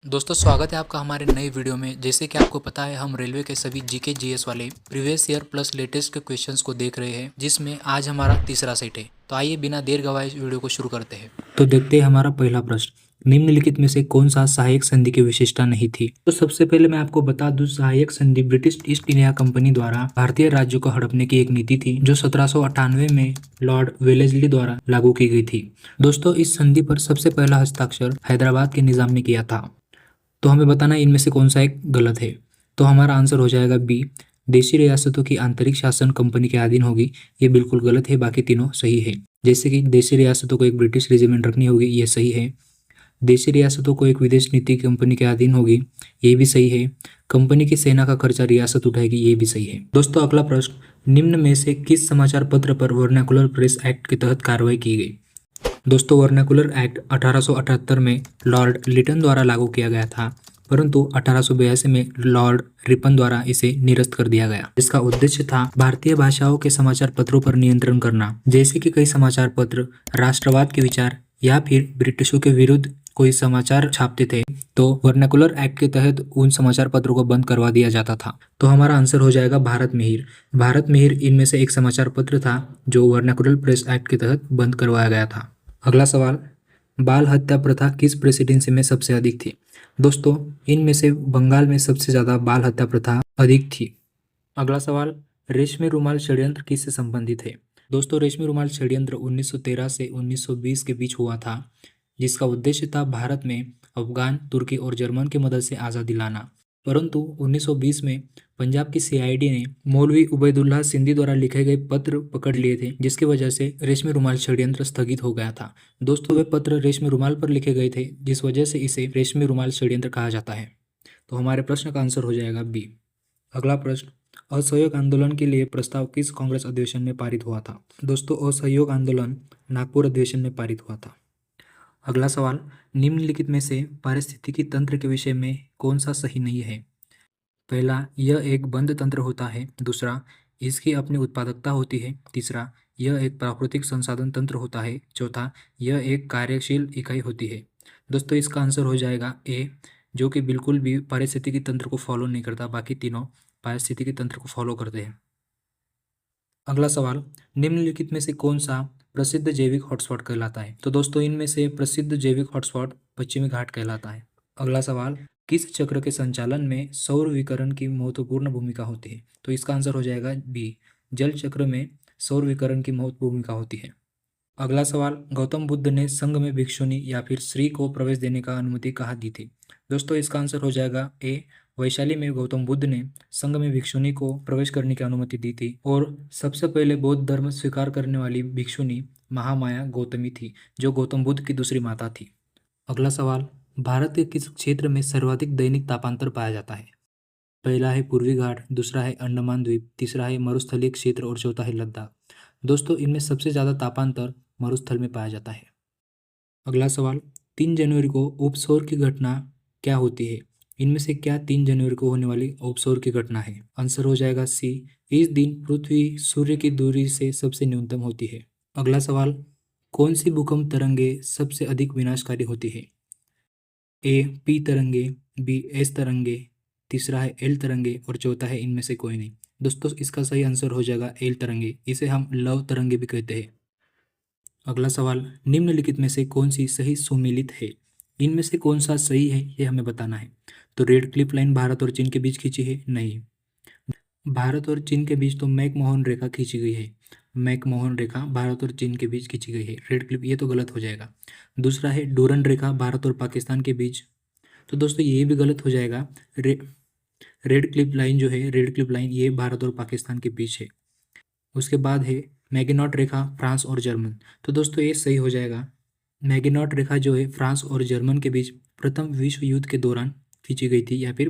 दोस्तों स्वागत है आपका हमारे नए वीडियो में। जैसे कि आपको पता है हम रेलवे के सभी जीके जीएस वाले प्रीवियस ईयर प्लस लेटेस्ट के क्वेश्चंस को देख रहे हैं, जिसमें आज हमारा तीसरा सेट है। तो आइए बिना देर गवाए इस वीडियो को शुरू करते हैं। तो देखते हैं हमारा पहला प्रश्न, निम्नलिखित में से कौन सा सहायक संधि की विशेषता नहीं थी। तो सबसे पहले मैं आपको बता दूं, सहायक संधि ब्रिटिश ईस्ट इंडिया कंपनी द्वारा भारतीय राज्यों को हड़पने की एक नीति थी, जो 1798 में लॉर्ड वेलेस्ली द्वारा लागू की गई थी। दोस्तों इस संधि पर सबसे पहला हस्ताक्षर हैदराबाद के निजाम ने किया था। तो हमें बताना है इनमें से कौन सा एक गलत है। तो हमारा आंसर हो जाएगा बी, देशी रियासतों की आंतरिक शासन कंपनी के अधीन होगी। ये बिल्कुल गलत है, बाकी तीनों सही है। जैसे कि देशी रियासतों को एक ब्रिटिश रेजिमेंट रखनी होगी, ये सही है। देशी रियासतों को एक विदेश नीति कंपनी के अधीन होगी, ये भी सही है। कंपनी की सेना का खर्चा रियासत उठाएगी, ये भी सही है। दोस्तों अगला प्रश्न, निम्न में से किस समाचार पत्र पर वर्नाकुलर प्रेस एक्ट के तहत कार्रवाई की गई। दोस्तों वर्नाकुलर एक्ट 1878 में लॉर्ड लिटन द्वारा लागू किया गया था, परंतु 1882 में लॉर्ड रिपन द्वारा इसे निरस्त कर दिया गया। इसका उद्देश्य था भारतीय भाषाओं के समाचार पत्रों पर नियंत्रण करना। जैसे कि कई समाचार पत्र राष्ट्रवाद के विचार या फिर ब्रिटिशों के विरुद्ध कोई समाचार छापते थे, तो वर्नाकुलर एक्ट के तहत उन समाचार पत्रों को बंद करवा दिया जाता था। तो हमारा आंसर हो जाएगा भारत मिहिर। भारत मिहिर इनमें से एक समाचार पत्र था जो वर्नाकुलर प्रेस एक्ट के तहत बंद करवाया गया था। अगला सवाल, बाल हत्या प्रथा किस प्रेसिडेंसी में सबसे अधिक थी। दोस्तों इनमें से बंगाल में सबसे ज्यादा बाल हत्या प्रथा अधिक थी। अगला सवाल, रेशमी रुमाल षड्यंत्र किससे संबंधित है। दोस्तों रेशमी रुमाल षड्यंत्र 1913 से 1920 के बीच हुआ था, जिसका उद्देश्य था भारत में अफगान, तुर्की और जर्मन की मदद से आज़ादी लाना। परंतु 1920 में पंजाब की सीआईडी ने मौलवी उबैदुल्लाह सिंधी द्वारा लिखे गए पत्र पकड़ लिए थे, जिसकी वजह से रेशमी रुमाल षड्यंत्र स्थगित हो गया था। दोस्तों वे पत्र रेशमी रुमाल पर लिखे गए थे, जिस वजह से इसे रेशमी रुमाल षड्यंत्र कहा जाता है। तो हमारे प्रश्न का आंसर हो जाएगा बी। अगला प्रश्न, असहयोग आंदोलन के लिए प्रस्ताव किस कांग्रेस अधिवेशन में पारित हुआ था। दोस्तों असहयोग आंदोलन नागपुर अधिवेशन में पारित हुआ था। अगला सवाल, निम्नलिखित में से पारिस्थितिकी तंत्र के विषय में कौन सा सही नहीं है। पहला, यह एक बंद तंत्र होता है। दूसरा, इसकी अपनी उत्पादकता होती है। तीसरा, यह एक प्राकृतिक संसाधन तंत्र होता है। चौथा, यह एक कार्यशील इकाई होती है। दोस्तों इसका आंसर हो जाएगा ए, जो कि बिल्कुल भी पारिस्थितिकी तंत्र को फॉलो नहीं करता, बाकी तीनों पारिस्थितिकी तंत्र को फॉलो करते हैं। अगला सवाल, निम्नलिखित में से कौन सा प्रसिद्ध जैविक हॉटस्पॉट कहलाता है। तो दोस्तों इनमें से प्रसिद्ध जैविक हॉटस्पॉट पश्चिमी घाट कहलाता है। अगला सवाल, किस चक्र के संचालन में सौर विकिरण की महत्वपूर्ण भूमिका होती है। तो इसका आंसर हो जाएगा बी, जल चक्र में सौर विकिरण की महत्वपूर्ण भूमिका होती है। अगला सवाल, गौतम बुद्ध ने संघ में भिक्षुणी या फिर स्त्री को प्रवेश देने का अनुमति कहाँ दी थी। दोस्तों इसका आंसर हो जाएगा ए, वैशाली में गौतम बुद्ध ने संघ में भिक्षुणी को प्रवेश करने की अनुमति दी थी, और सबसे पहले बौद्ध धर्म स्वीकार करने वाली भिक्षुणी महामाया गौतमी थी, जो गौतम बुद्ध की दूसरी माता थी। अगला सवाल, भारत के किस क्षेत्र में सर्वाधिक दैनिक तापांतर पाया जाता है। पहला है पूर्वी घाट, दूसरा है अंडमान द्वीप, तीसरा है मरुस्थलीय क्षेत्र और चौथा है लद्दाख। दोस्तों इनमें सबसे ज़्यादा तापांतर मरुस्थल में पाया जाता है। अगला सवाल, 3 जनवरी को उपसौर की घटना क्या होती है। इनमें से क्या 3 जनवरी को होने वाली उपसौर की घटना है। आंसर हो जाएगा सी, इस दिन पृथ्वी सूर्य की दूरी से सबसे न्यूनतम होती है। अगला सवाल, कौन सी भूकंप तरंगे सबसे अधिक विनाशकारी होती है। ए पी तरंगे, बी एस तरंगे, तीसरा है एल तरंगे और चौथा है इनमें से कोई नहीं। दोस्तों इसका सही आंसर हो जाएगा एल तरंगे, इसे हम लव तरंगे भी कहते हैं। अगला सवाल, निम्नलिखित में से कौन सी सही सुमेलित है। इनमें से कौन सा सही है ये हमें बताना है। तो रेड क्लिफ लाइन भारत और चीन के बीच खींची है, नहीं। भारत और चीन के बीच तो मैकमोहन रेखा खींची गई है। मैकमोहन रेखा भारत और चीन के बीच खींची गई है। रेड क्लिफ ये तो गलत हो जाएगा। दूसरा है डूरन रेखा भारत और पाकिस्तान के बीच, तो दोस्तों ये भी गलत हो जाएगा। रेड क्लिफ लाइन जो है, रेड क्लिफ लाइन ये भारत और पाकिस्तान के बीच है। उसके बाद है मैगिनॉट रेखा फ्रांस और जर्मन, तो दोस्तों ये सही हो जाएगा। मैगिनॉट रेखा जो है फ्रांस और जर्मन के बीच प्रथम विश्व युद्ध के दौरान खींची गई थी या फिर